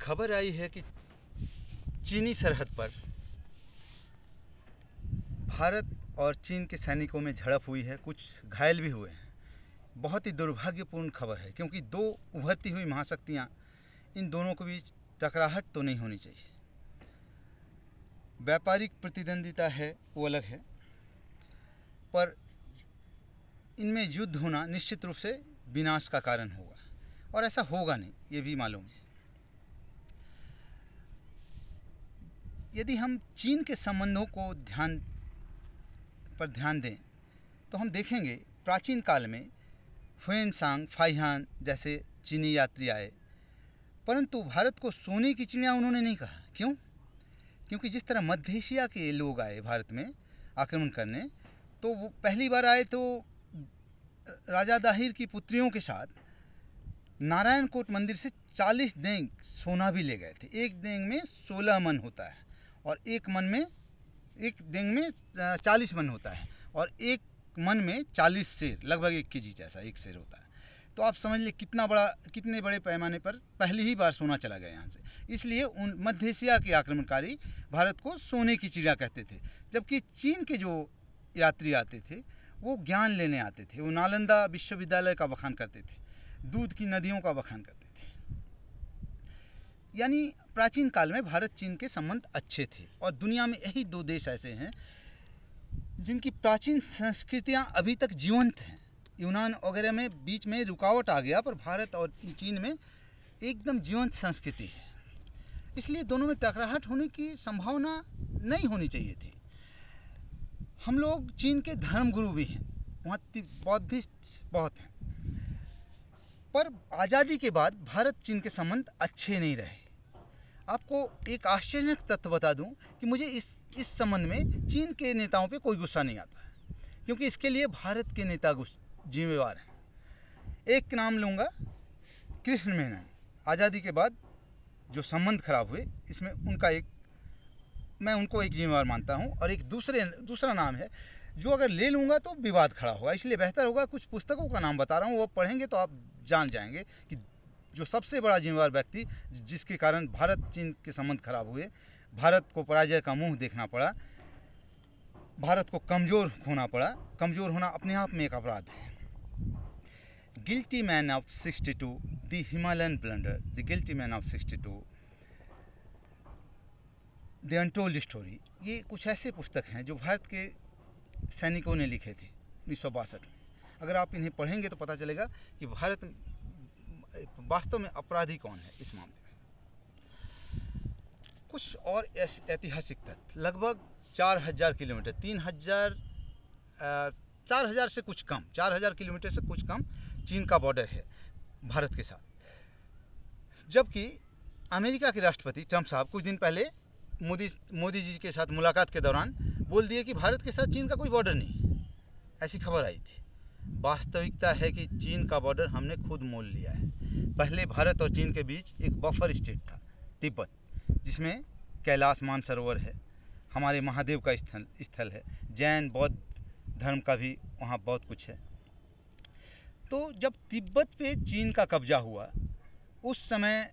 खबर आई है कि चीनी सरहद पर भारत और चीन के सैनिकों में झड़प हुई है, कुछ घायल भी हुए हैं। बहुत ही दुर्भाग्यपूर्ण खबर है, क्योंकि दो उभरती हुई महाशक्तियां, इन दोनों के बीच टकराहट तो नहीं होनी चाहिए। व्यापारिक प्रतिद्वंदिता है वो अलग है, पर इनमें युद्ध होना निश्चित रूप से विनाश का कारण होगा, और ऐसा होगा नहीं, ये भी मालूम है। यदि हम चीन के संबंधों को ध्यान दें तो हम देखेंगे प्राचीन काल में हुएनसांग, फाइहान जैसे चीनी यात्री आए, परंतु भारत को सोने की चिड़िया उन्होंने नहीं कहा। क्यों? क्योंकि जिस तरह मध्य एशिया के लोग आए भारत में आक्रमण करने, तो वो पहली बार आए तो राजा दाहिर की पुत्रियों के साथ नारायणकोट मंदिर से 40 देंग सोना भी ले गए थे। एक देंग में 16 मन होता है, और एक देंग में 40 मन होता है, और एक मन में 40 शेर, लगभग 1 केजी जैसा एक शेर होता है। तो आप समझ ले कितने बड़े पैमाने पर पहली ही बार सोना चला गया यहाँ से। इसलिए उन मध्य एशिया के आक्रमणकारी भारत को सोने की चिड़िया कहते थे, जबकि चीन के जो यात्री आते थे वो ज्ञान लेने आते थे। वो नालंदा विश्वविद्यालय का बखान करते थे, दूध की नदियों का बखान करते थे। यानी प्राचीन काल में भारत चीन के संबंध अच्छे थे, और दुनिया में यही 2 देश ऐसे हैं जिनकी प्राचीन संस्कृतियां अभी तक जीवंत हैं। यूनान वगैरह में बीच में रुकावट आ गया, पर भारत और चीन में एकदम जीवंत संस्कृति है। इसलिए दोनों में टकराहट होने की संभावना नहीं होनी चाहिए थी। हम लोग चीन के धर्मगुरु भी हैं, वहाँ बौद्धिस्ट बहुत हैं, पर आज़ादी के बाद भारत चीन के संबंध अच्छे नहीं रहे। आपको एक आश्चर्यजनक तथ्य बता दूं कि मुझे इस संबंध में चीन के नेताओं पे कोई गुस्सा नहीं आता, क्योंकि इसके लिए भारत के नेता जिम्मेवार हैं। एक नाम लूँगा, कृष्ण मेनन। आज़ादी के बाद जो संबंध खराब हुए, इसमें मैं उनको एक जिम्मेवार मानता हूँ। और एक दूसरा नाम है जो अगर ले लूँगा तो विवाद खड़ा होगा, इसलिए बेहतर होगा कुछ पुस्तकों का नाम बता रहा हूँ, वो पढ़ेंगे तो आप जान जाएंगे कि जो सबसे बड़ा जिम्मेवार व्यक्ति जिसके कारण भारत चीन के संबंध खराब हुए, भारत को पराजय का मुंह देखना पड़ा, भारत को कमज़ोर होना पड़ा। कमज़ोर होना अपने आप में एक अपराध है। Guilty man of 62, the Himalayan blunder, the guilty man of 62, the untold story, ये कुछ ऐसे पुस्तक हैं जो भारत के सैनिकों ने लिखे थे 1962 में। अगर आप इन्हें पढ़ेंगे तो पता चलेगा कि भारत वास्तव में अपराधी कौन है इस मामले में। कुछ और ऐतिहासिक तथ्य, लगभग 4000 किलोमीटर, 4000 से कुछ कम, 4000 किलोमीटर से कुछ कम चीन का बॉर्डर है भारत के साथ। जबकि अमेरिका के राष्ट्रपति ट्रंप साहब कुछ दिन पहले मोदी जी के साथ मुलाकात के दौरान बोल दिए कि भारत के साथ चीन का कोई बॉर्डर नहीं। ऐसी खबर आई थी। वास्तविकता है कि चीन का बॉर्डर हमने खुद मोल लिया है। पहले भारत और चीन के बीच एक बफर स्टेट था, तिब्बत, जिसमें कैलाश मानसरोवर है, हमारे महादेव का स्थल है, जैन बौद्ध धर्म का भी वहाँ बहुत कुछ है। तो जब तिब्बत पे चीन का कब्जा हुआ, उस समय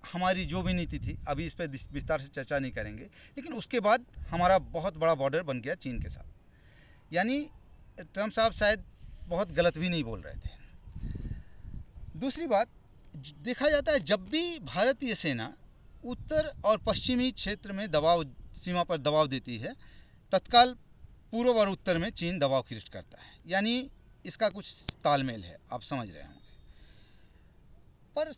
हमारी जो भी नीति थी, अभी इस पर विस्तार से चर्चा नहीं करेंगे, लेकिन उसके बाद हमारा बहुत बड़ा बॉर्डर बन गया चीन के साथ। यानी ट्रंप साहब शायद बहुत गलत भी नहीं बोल रहे थे। दूसरी बात, देखा जाता है जब भी भारतीय सेना उत्तर और पश्चिमी क्षेत्र में सीमा पर दबाव देती है, तत्काल पूर्व और उत्तर में चीन दबाव क्रिएट करता है। यानी इसका कुछ तालमेल है, आप समझ रहे होंगे। पर